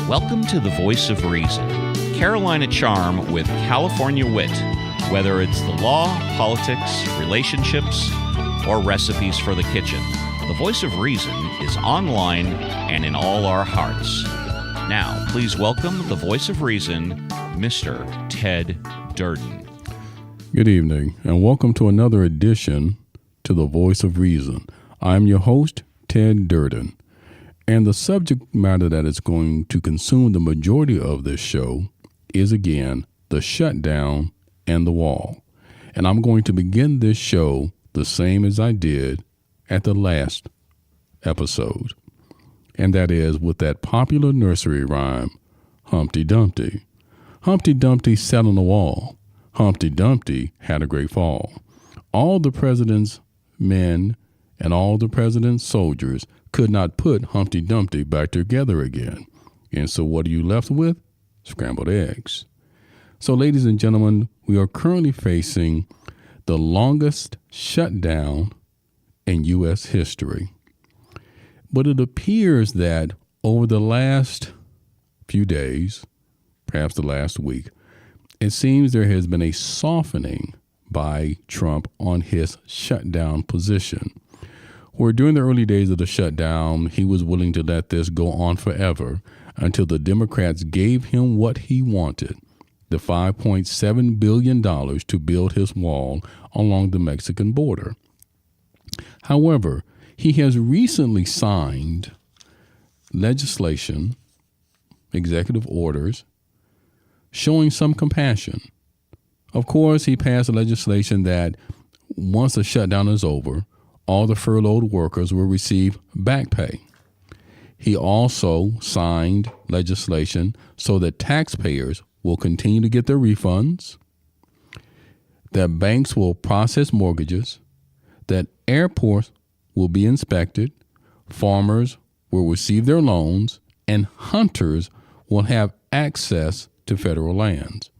Welcome to the Voice of Reason, Carolina charm with California wit. Whether it's the law, politics, relationships, or recipes for the kitchen, the Voice of Reason is online and in all our hearts. Now, please welcome the Voice of Reason, Mr. Ted Durden. Good evening, and welcome to another edition to the Voice of Reason. I'm your host, Ted Durden, and the subject matter that is going to consume the majority of this show is, again, the shutdown and the wall. And I'm going to begin this show the same as I did at the last episode, and that is with that popular nursery rhyme, Humpty Dumpty. Humpty Dumpty sat on the wall. Humpty Dumpty had a great fall. All the president's men and all the president's soldiers could not put Humpty Dumpty back together again. And so what are you left with? Scrambled eggs. So, ladies and gentlemen, we are currently facing the longest shutdown in U.S. history. But it appears that over the last few days, perhaps the last week, it seems there has been a softening by Trump on his shutdown position. Where during the early days of the shutdown, he was willing to let this go on forever until the Democrats gave him what he wanted, the $5.7 billion to build his wall along the Mexican border. However, he has recently signed legislation, executive orders, showing some compassion. Of course, he passed legislation that once the shutdown is over, all the furloughed workers will receive back pay. He also signed legislation so that taxpayers will continue to get their refunds, that banks will process mortgages, that airports will be inspected, farmers will receive their loans, and hunters will have access to federal lands.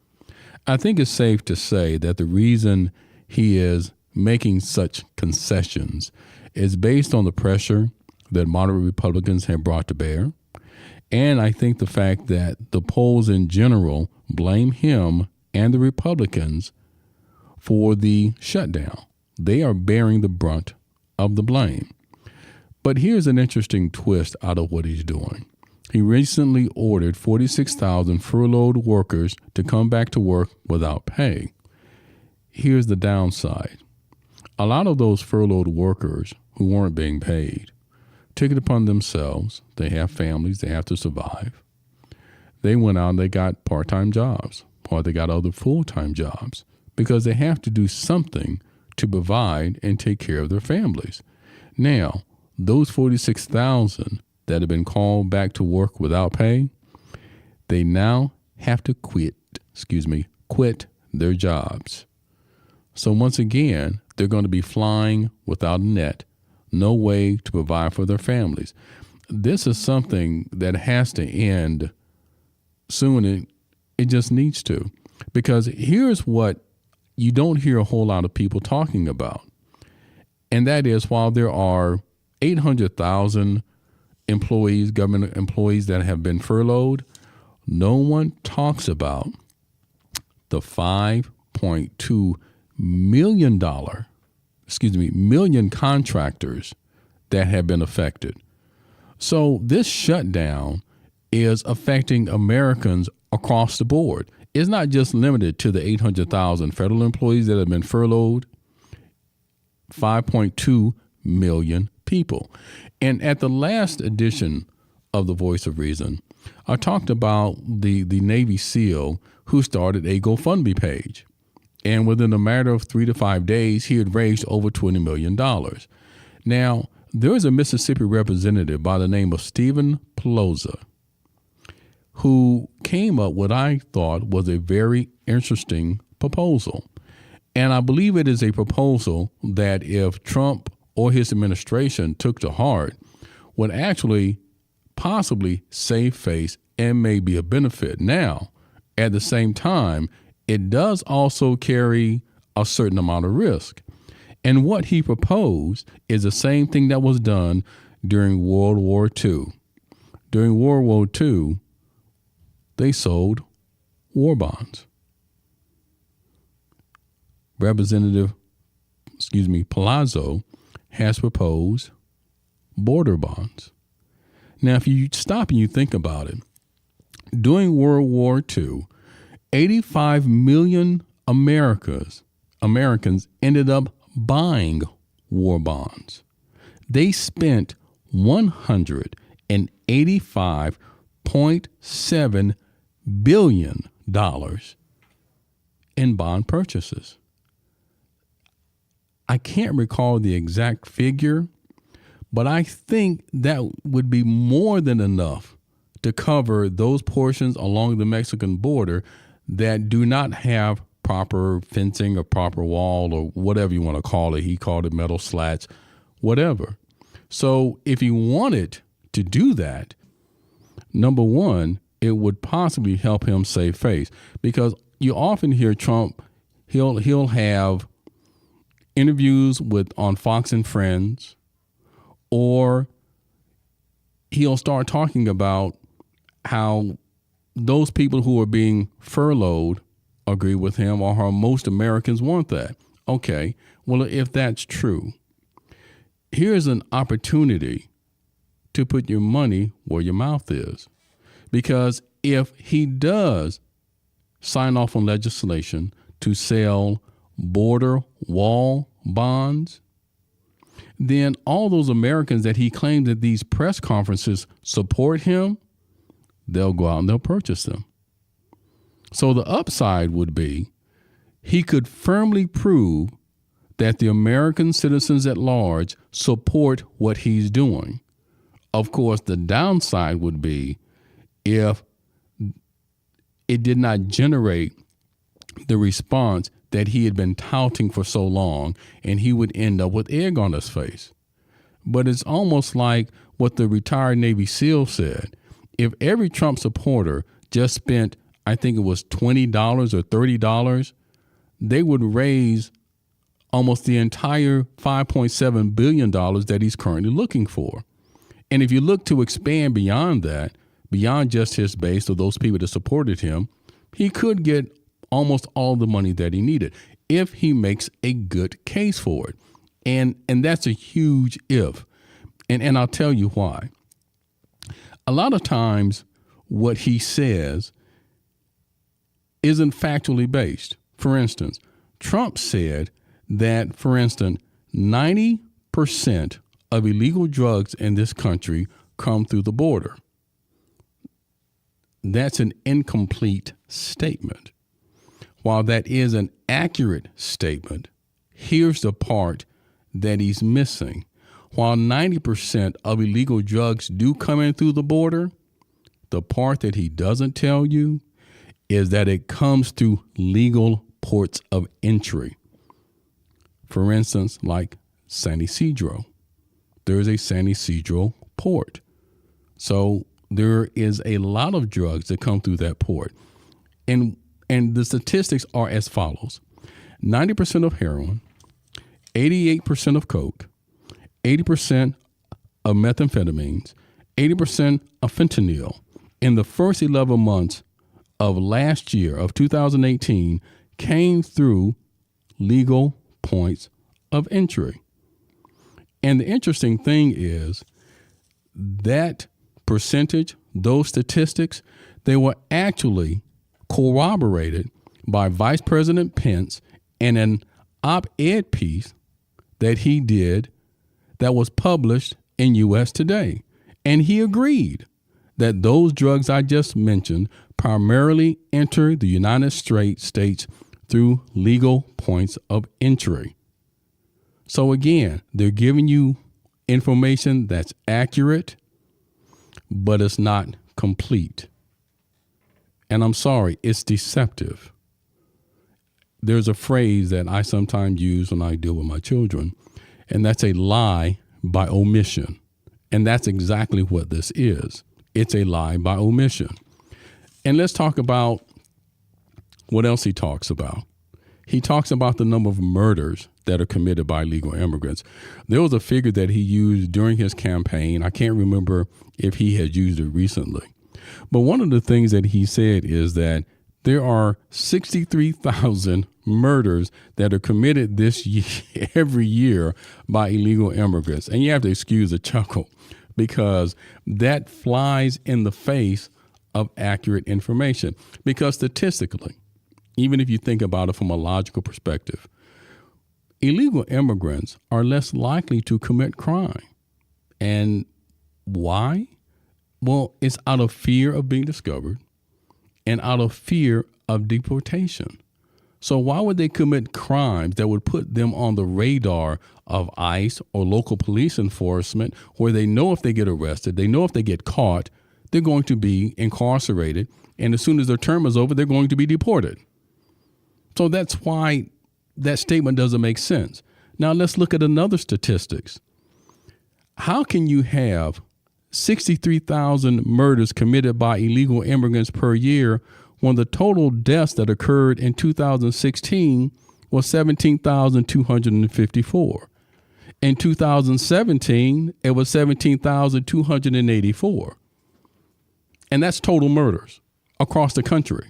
I think it's safe to say that the reason he is making such concessions is based on the pressure that moderate Republicans have brought to bear. And I think the fact that the polls in general blame him and the Republicans for the shutdown. They are bearing the brunt of the blame. But here's an interesting twist out of what he's doing. He recently ordered 46,000 furloughed workers to come back to work without pay. Here's the downside. A lot of those furloughed workers who weren't being paid took it upon themselves. They have families, they have to survive. They went out and they got part-time jobs, or they got other full-time jobs, because they have to do something to provide and take care of their families. Now, those 46,000 that have been called back to work without pay, they now have to quit their jobs. So once again, they're going to be flying without a net, no way to provide for their families. This is something that has to end soon. It just needs to, because here's what you don't hear a whole lot of people talking about. And that is, while there are 800,000 employees, government employees that have been furloughed, no one talks about the $5.2 million contractors that have been affected. So this shutdown is affecting Americans across the board. It's not just limited to the 800,000 federal employees that have been furloughed, 5.2 million people. And at the last edition of The Voice of Reason, I talked about the Navy SEAL who started a GoFundMe page. And within a matter of 3 to 5 days, he had raised over $20 million. Now, there is a Mississippi representative by the name of Stephen Pelosa who came up with what I thought was a very interesting proposal. And I believe it is a proposal that if Trump or his administration took to heart, would actually possibly save face and may be a benefit. Now, at the same time, it does also carry a certain amount of risk. And what he proposed is the same thing that was done during World War II. During World War II, they sold war bonds. Representative, Palazzo has proposed border bonds. Now, if you stop and you think about it, during World War II, 85 million Americans ended up buying war bonds. They spent $185.7 billion in bond purchases. I can't recall the exact figure, but I think that would be more than enough to cover those portions along the Mexican border that do not have proper fencing or proper wall or whatever you want to call it. He called it metal slats, whatever. So if he wanted to do that, number one, it would possibly help him save face, because you often hear Trump, he'll have interviews on Fox and Friends, or he'll start talking about how those people who are being furloughed agree with him, or how most Americans want that. Okay, well, if that's true, here's an opportunity to put your money where your mouth is. Because if he does sign off on legislation to sell border wall bonds, then all those Americans that he claims at these press conferences support him, they'll go out and they'll purchase them. So the upside would be he could firmly prove that the American citizens at large support what he's doing. Of course, the downside would be if it did not generate the response that he had been touting for so long, and he would end up with egg on his face. But it's almost like what the retired Navy SEAL said. If every Trump supporter just spent, I think it was $20 or $30, they would raise almost the entire $5.7 billion that he's currently looking for. And if you look to expand beyond that, beyond just his base or those people that supported him, he could get almost all the money that he needed if he makes a good case for it. And that's a huge if. And I'll tell you why. A lot of times what he says isn't factually based. For instance, Trump said that, for instance, 90% of illegal drugs in this country come through the border. That's an incomplete statement. While that is an accurate statement, here's the part that he's missing. While 90% of illegal drugs do come in through the border, the part that he doesn't tell you is that it comes through legal ports of entry. For instance, like San Ysidro. There is a San Ysidro port. So there is a lot of drugs that come through that port. And the statistics are as follows. 90% of heroin, 88% of coke, 80% of methamphetamines, 80% of fentanyl in the first 11 months of last year, of 2018, came through legal points of entry. And the interesting thing is that percentage, those statistics, they were actually corroborated by Vice President Pence in an op-ed piece that he did that was published in U.S. Today. And he agreed that those drugs I just mentioned primarily enter the United States through legal points of entry. So again, they're giving you information that's accurate, but it's not complete. And I'm sorry, it's deceptive. There's a phrase that I sometimes use when I deal with my children, and that's a lie by omission. And that's exactly what this is. It's a lie by omission. And let's talk about what else he talks about. He talks about the number of murders that are committed by illegal immigrants. There was a figure that he used during his campaign. I can't remember if he had used it recently, But one of the things that he said is that there are 63,000 murders that are committed this year, every year, by illegal immigrants. And you have to excuse a chuckle because that flies in the face of accurate information. Because statistically, even if you think about it from a logical perspective, illegal immigrants are less likely to commit crime. And why? Well, it's out of fear of being discovered and out of fear of deportation. So why would they commit crimes that would put them on the radar of ICE or local police enforcement, where they know if they get arrested, they know if they get caught, they're going to be incarcerated, and as soon as their term is over, they're going to be deported. So that's why that statement doesn't make sense. Now let's look at another statistics. How can you have 63,000 murders committed by illegal immigrants per year when the total deaths that occurred in 2016 was 17,254? In 2017, it was 17,284. And that's total murders across the country.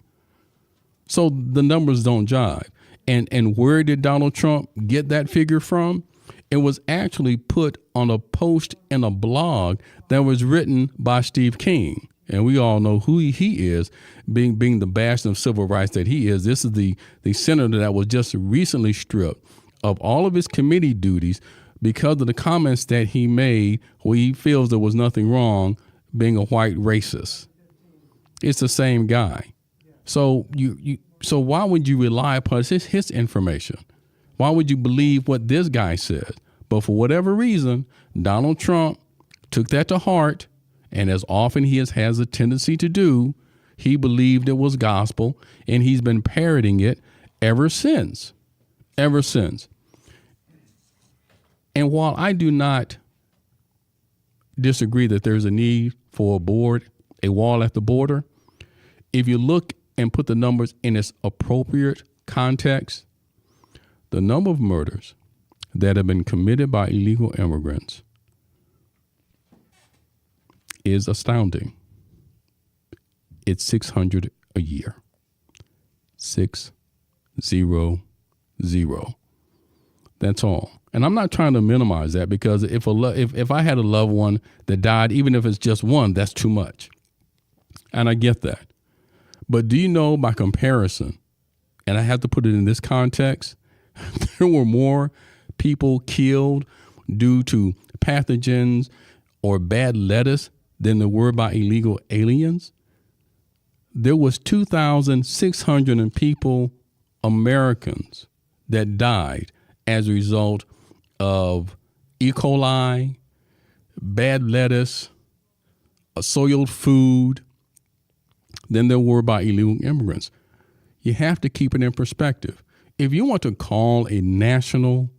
So the numbers don't jive. And where did Donald Trump get that figure from? It was actually put on a post in a blog that was written by Steve King. And we all know who he is, being the bastion of civil rights that he is. This is the senator that was just recently stripped of all of his committee duties because of the comments that he made where he feels there was nothing wrong being a white racist. It's the same guy. So so why would you rely upon his information? Why would you believe what this guy said? But for whatever reason, Donald Trump took that to heart, and as often he has a tendency to do, he believed it was gospel, and he's been parroting it ever since. Ever since. And while I do not disagree that there's a need for a wall at the border, if you look and put the numbers in its appropriate context, the number of murders that have been committed by illegal immigrants is astounding. It's 600 a year. 600. That's all. And I'm not trying to minimize that, because if I had a loved one that died, even if it's just one, that's too much. And I get that. But do you know, by comparison, and I have to put it in this context, there were more people killed due to pathogens or bad lettuce than there were by illegal aliens? There was 2,600 people, Americans, that died as a result of E. coli, bad lettuce, soiled food, than there were by illegal immigrants. You have to keep it in perspective. If you want to call a national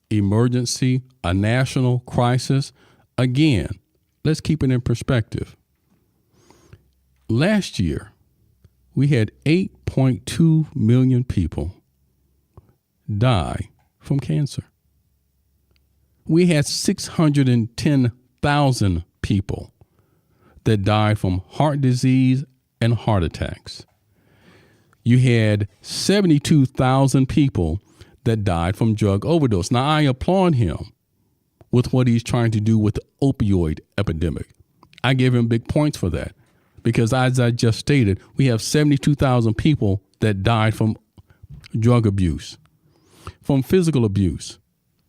emergency, a national crisis, again, let's keep it in perspective. Last year, we had 8.2 million people die from cancer. We had 610,000 people that died from heart disease and heart attacks. You had 72,000 people that died from drug overdose. Now, I applaud him with what he's trying to do with the opioid epidemic. I give him big points for that, because as I just stated, we have 72,000 people that died from drug abuse, from physical abuse.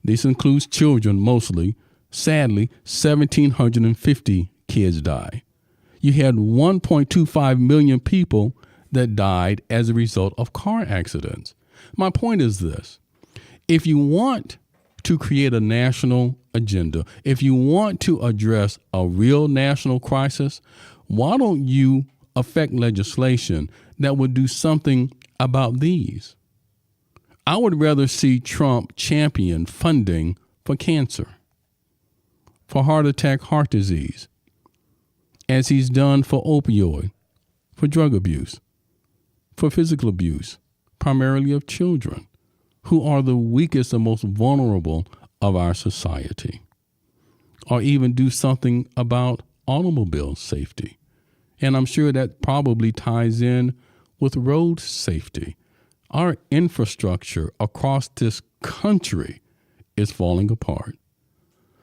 This includes children mostly. Sadly, 1,750 kids died. You had 1.25 million people that died as a result of car accidents. My point is this. If you want to create a national agenda, if you want to address a real national crisis, why don't you affect legislation that would do something about these? I would rather see Trump champion funding for cancer, for heart attack, heart disease, as he's done for opioid, for drug abuse, for physical abuse, primarily of children, who are the weakest and most vulnerable of our society, or even do something about automobile safety. And I'm sure that probably ties in with road safety. Our infrastructure across this country is falling apart.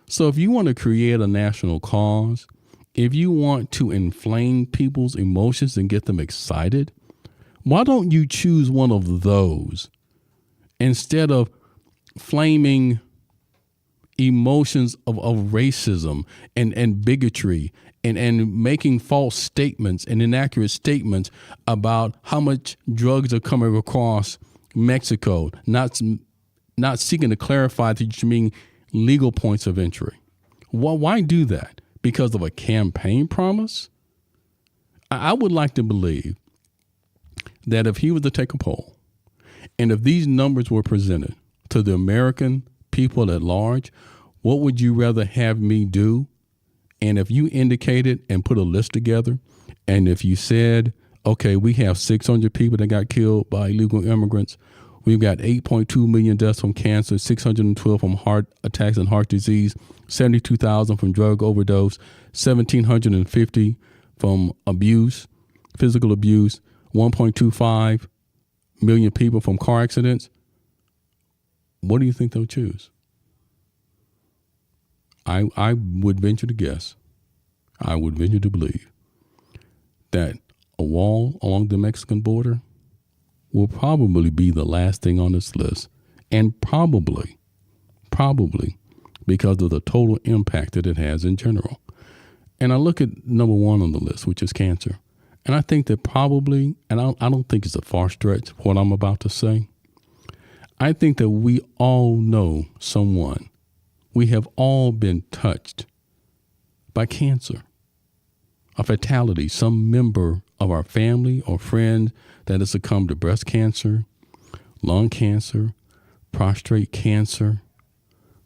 So if you want to create a national cause, if you want to inflame people's emotions and get them excited, why don't you choose one of those instead of flaming emotions of racism and bigotry and making false statements and inaccurate statements about how much drugs are coming across Mexico, not seeking to clarify that you mean legal points of entry. Why do that? Because of a campaign promise? I would like to believe that if he was to take a poll and if these numbers were presented to the American people at large, what would you rather have me do? And if you indicated and put a list together, and if you said, okay, we have 600 people that got killed by illegal immigrants, we've got 8.2 million deaths from cancer, 612 from heart attacks and heart disease, 72,000 from drug overdose, 1,750 from abuse, physical abuse, 1.25 million people from car accidents. What do you think they'll choose? I would venture to guess, I would venture to believe that a wall along the Mexican border will probably be the last thing on this list, and probably because of the total impact that it has in general. And I look at number one on the list, which is cancer. And I think that probably, and I don't think it's a far stretch what I'm about to say, I think that we all know someone, we have all been touched by cancer, a fatality, some member of our family or friend that has succumbed to breast cancer, lung cancer, prostate cancer,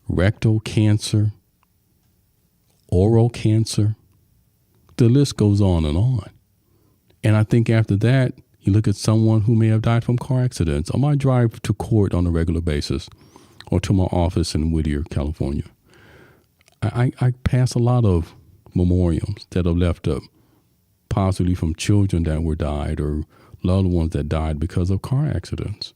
rectal cancer, oral cancer. The list goes on and on. And I think after that, you look at someone who may have died from car accidents on my drive to court on a regular basis or to my office in Whittier, California. I pass a lot of memorials that are left up, possibly from children that were died or loved ones that died because of car accidents.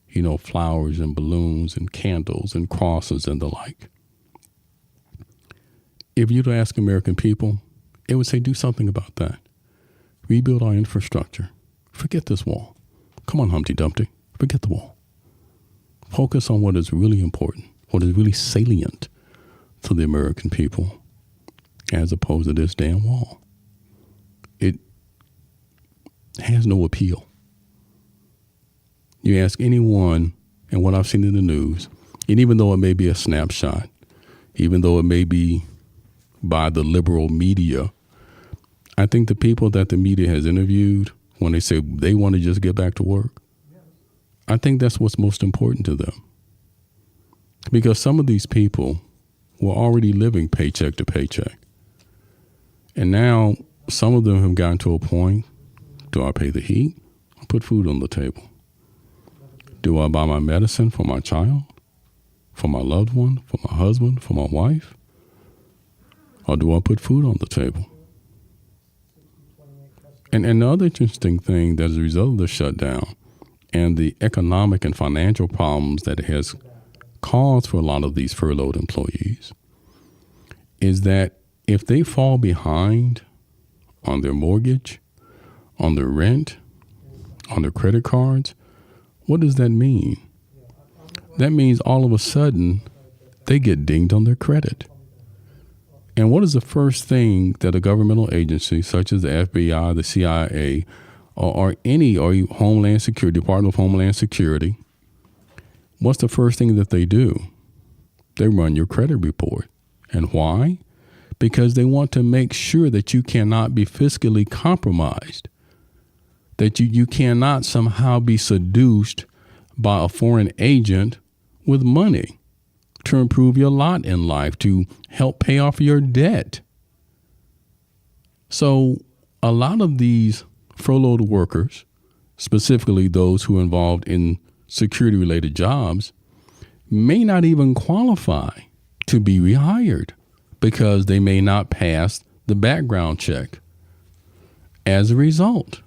You know, flowers and balloons and candles and crosses and the like. If you were to ask American people, it would say do something about that. Rebuild our infrastructure. Forget this wall. Come on, Humpty Dumpty. Forget the wall. Focus on what is really important, what is really salient to the American people, as opposed to this damn wall. It has no appeal. You ask anyone, and what I've seen in the news, and even though it may be a snapshot, even though it may be by the liberal media, I think the people that the media has interviewed, when they say they want to just get back to work, I think that's what's most important to them. Because some of these people were already living paycheck to paycheck. And now some of them have gotten to a point, do I pay the heat or put food on the table? Do I buy my medicine for my child, for my loved one, for my husband, for my wife? Or do I put food on the table? And the other interesting thing that as a result of the shutdown and the economic and financial problems that it has caused for a lot of these furloughed employees is that if they fall behind on their mortgage, on their rent, on their credit cards, what does that mean? That means all of a sudden they get dinged on their credit. And what is the first thing that a governmental agency such as the FBI, the CIA, or Homeland Security, Department of Homeland Security, what's the first thing that they do? They run your credit report. And why? Because they want to make sure that you cannot be fiscally compromised, that you cannot somehow be seduced by a foreign agent with money to improve your lot in life, to help pay off your debt. So a lot of these furloughed workers, specifically those who are involved in security-related jobs, may not even qualify to be rehired because they may not pass the background check. as a result.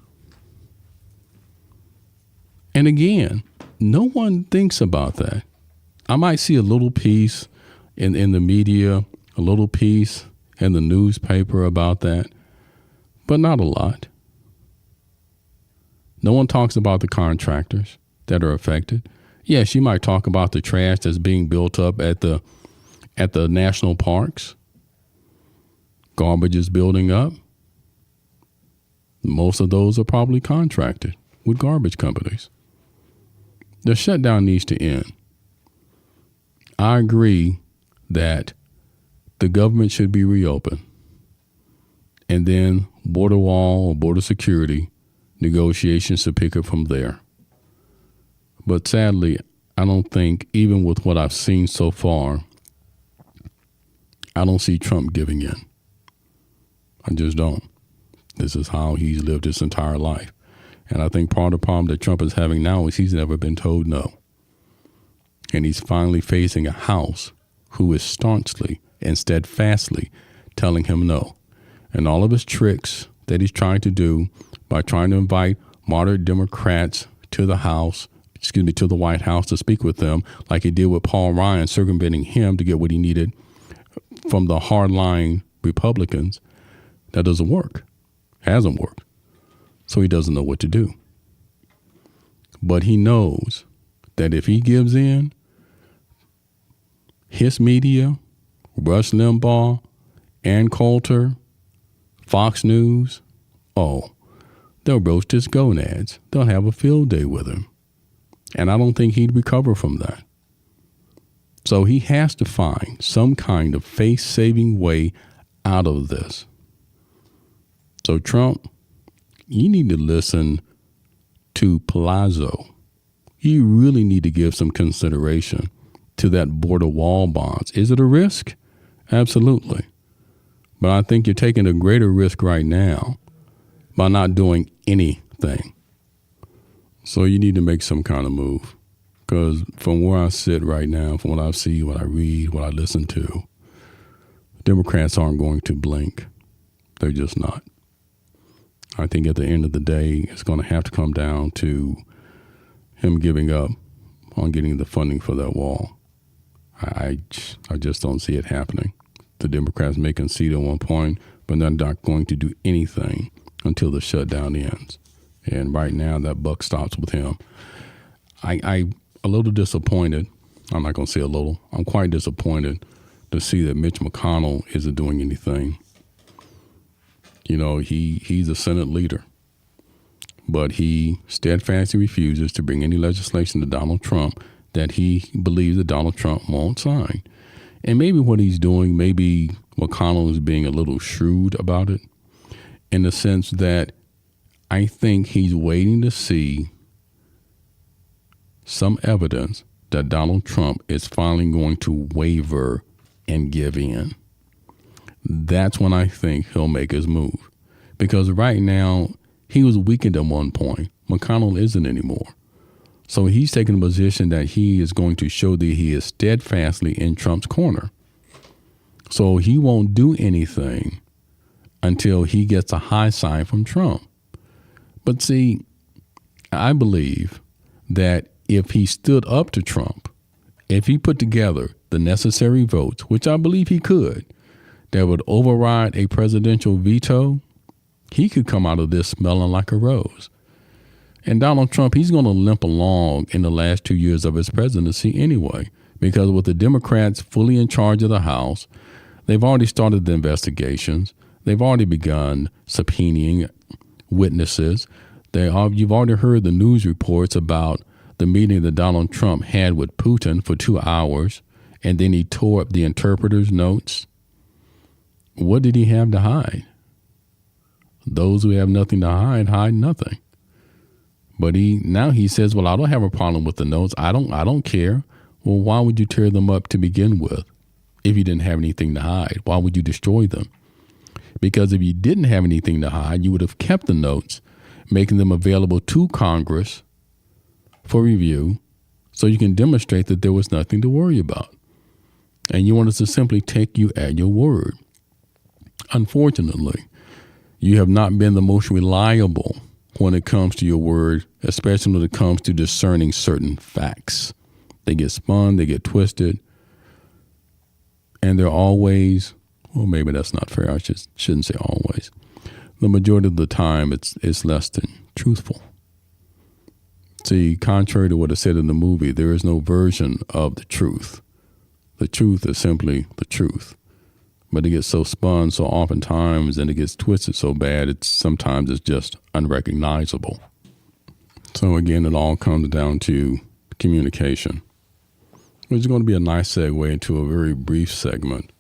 And again, no one thinks about that. I might see a little piece in the media, a little piece in the newspaper about that, but not a lot. No one talks about the contractors that are affected. Yes, you might talk about the trash that's being built up at the national parks. Garbage is building up. Most of those are probably contracted with garbage companies. The shutdown needs to end. I agree that the government should be reopened, and then border wall or border security negotiations to pick up from there. But sadly, I don't think, even with what I've seen so far, I don't see Trump giving in. I just don't. This is how he's lived his entire life. And I think part of the problem that Trump is having now is he's never been told no. And he's finally facing a House who is staunchly and steadfastly telling him no. And all of his tricks that he's trying to do by trying to invite moderate Democrats to the White House to speak with them, like he did with Paul Ryan, circumventing him to get what he needed from the hardline Republicans, that doesn't work. Hasn't worked. So he doesn't know what to do. But he knows that if he gives in, his media, Rush Limbaugh, Ann Coulter, Fox News, they'll roast his gonads. They'll have a field day with him. And I don't think he'd recover from that. So he has to find some kind of face-saving way out of this. So Trump, you need to listen to Palazzo. You really need to give some consideration to that border wall bonds. Is it a risk? Absolutely. But I think you're taking a greater risk right now by not doing anything. So you need to make some kind of move. Because from where I sit right now, from what I see, what I read, what I listen to, Democrats aren't going to blink. They're just not. I think at the end of the day, it's going to have to come down to him giving up on getting the funding for that wall. I just don't see it happening. The Democrats may concede at one point, but they're not going to do anything until the shutdown ends. And right now, that buck stops with him. I'm a little disappointed. I'm not going to say a little. I'm quite disappointed to see that Mitch McConnell isn't doing anything. You know, he's a Senate leader, but he steadfastly refuses to bring any legislation to Donald Trump that he believes that Donald Trump won't sign. And maybe what he's doing, maybe McConnell is being a little shrewd about it, in the sense that I think he's waiting to see some evidence that Donald Trump is finally going to waver and give in. That's when I think he'll make his move. Because right now, he was weakened at one point. McConnell isn't anymore. So he's taking a position that he is going to show that he is steadfastly in Trump's corner. So he won't do anything until he gets a high sign from Trump. But see, I believe that if he stood up to Trump, if he put together the necessary votes, which I believe he could, that would override a presidential veto, he could come out of this smelling like a rose. And Donald Trump, he's going to limp along in the last 2 years of his presidency anyway, because with the Democrats fully in charge of the House, they've already started the investigations. They've already begun subpoenaing witnesses. You've already heard the news reports about the meeting that Donald Trump had with Putin for 2 hours, and then he tore up the interpreter's notes. What did he have to hide? Those who have nothing to hide nothing. But now he says, well, I don't have a problem with the notes. I don't care. Well, why would you tear them up to begin with if you didn't have anything to hide? Why would you destroy them? Because if you didn't have anything to hide, you would have kept the notes, making them available to Congress for review so you can demonstrate that there was nothing to worry about. And you want us to simply take you at your word. Unfortunately, You have not been the most reliable when it comes to your word, especially when it comes to discerning certain facts. They get spun, they get twisted, and they're always, well, maybe that's not fair. I shouldn't say always. The majority of the time, it's less than truthful. See, contrary to what is said in the movie, there is no version of the truth. The truth is simply the truth. But it gets so spun so oftentimes, and it gets twisted so bad, sometimes it's just unrecognizable. So again, it all comes down to communication, which is going to be a nice segue into a very brief segment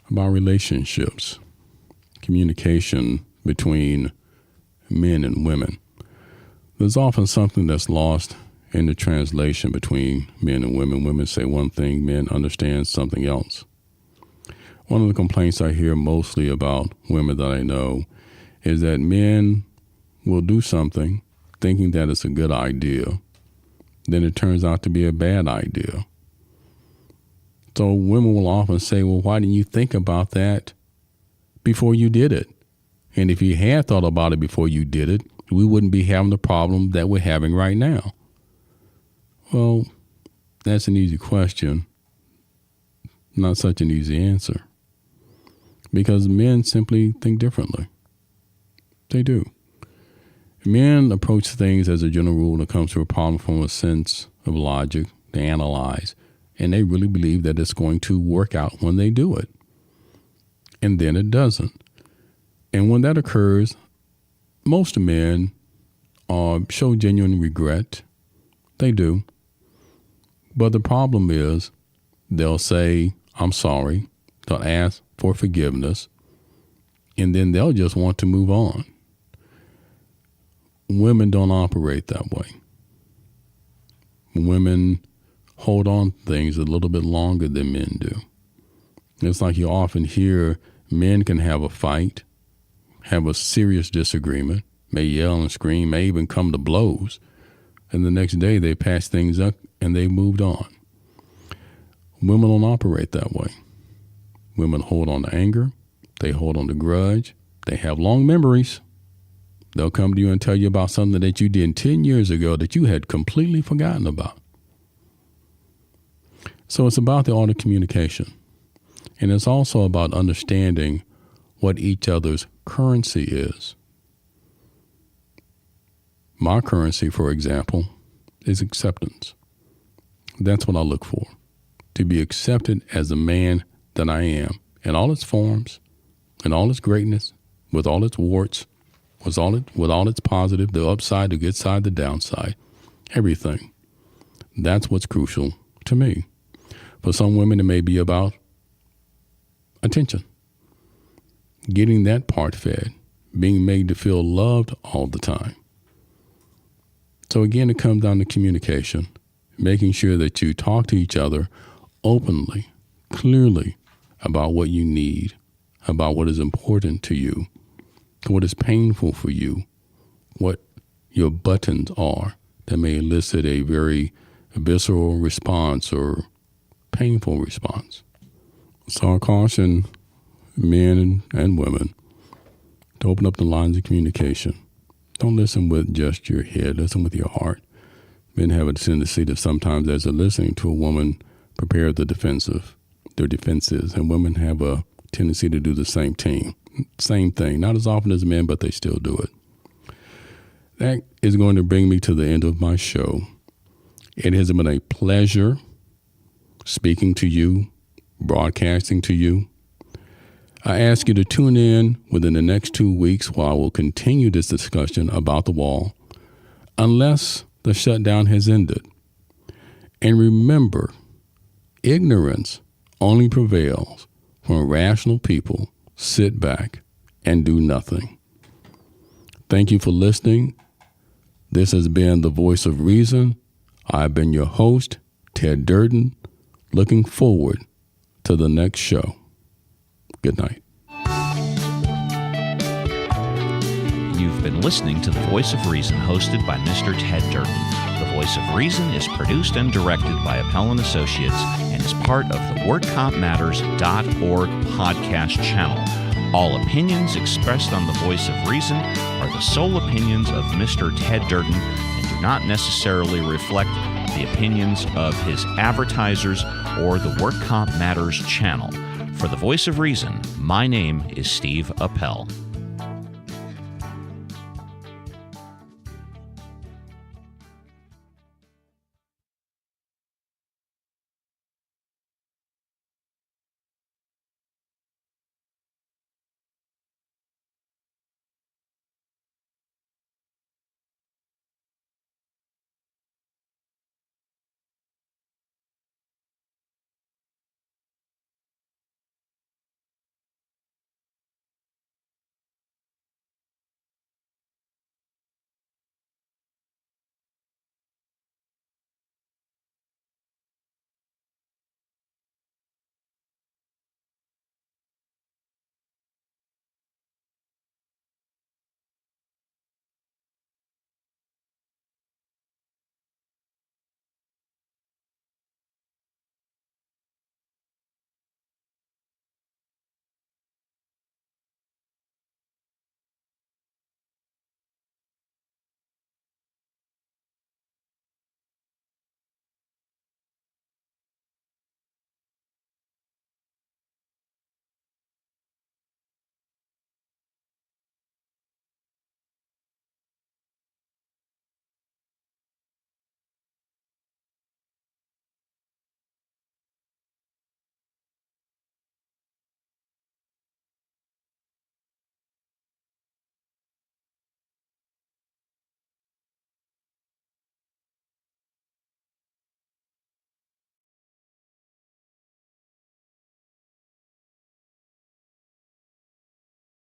about relationships, communication between men and women. There's often something that's lost in the translation between men and women. Women say one thing, men understand something else. One of the complaints I hear mostly about women that I know is that men will do something thinking that it's a good idea, then it turns out to be a bad idea. So women will often say, well, why didn't you think about that before you did it? And if you had thought about it before you did it, we wouldn't be having the problem that we're having right now. Well, that's an easy question, not such an easy answer. Because men simply think differently. They do. Men approach things as a general rule when it comes to a problem from a sense of logic. They analyze, and they really believe that it's going to work out when they do it. And then it doesn't. And when that occurs, most men show genuine regret. They do. But the problem is they'll say, I'm sorry. They'll ask for forgiveness, and then they'll just want to move on. Women don't operate that way. Women hold on to things a little bit longer than men do. It's like you often hear men can have a fight, have a serious disagreement, may yell and scream, may even come to blows, and the next day they patch things up and they moved on. Women don't operate that way. Women hold on to anger. They hold on to grudge. They have long memories. They'll come to you and tell you about something that you did 10 years ago that you had completely forgotten about. So it's about the art of communication. And it's also about understanding what each other's currency is. My currency, for example, is acceptance. That's what I look for. To be accepted as a man that I am, in all its forms, in all its greatness, with all its warts, with all its positive, the upside, the good side, the downside, everything. That's what's crucial to me. For some women, it may be about attention, getting that part fed, being made to feel loved all the time. So again, it comes down to communication, making sure that you talk to each other openly, clearly, about what you need, about what is important to you, what is painful for you, what your buttons are that may elicit a very visceral response or painful response. So I caution men and women to open up the lines of communication. Don't listen with just your head, listen with your heart. Men have a tendency to sometimes, as they're listening to a woman, prepare their defenses, and women have a tendency to do the same thing, not as often as men, but they still do it. That is going to bring me to the end of my show. It has been a pleasure speaking to you, broadcasting to you. I ask you to tune in within the next 2 weeks while I will continue this discussion about the wall, unless the shutdown has ended. And remember, ignorance only prevails when rational people sit back and do nothing. Thank you for listening. This has been The Voice of Reason. I've been your host, Ted Durden. Looking forward to the next show. Good night. You've been listening to The Voice of Reason, hosted by Mr. Ted Durden. The Voice of Reason is produced and directed by Appellant Associates and is part of the WorkCompMatters.org podcast channel. All opinions expressed on the Voice of Reason are the sole opinions of Mr. Ted Durden and do not necessarily reflect the opinions of his advertisers or the Work Comp Matters channel. For the Voice of Reason, my name is Steve Appel.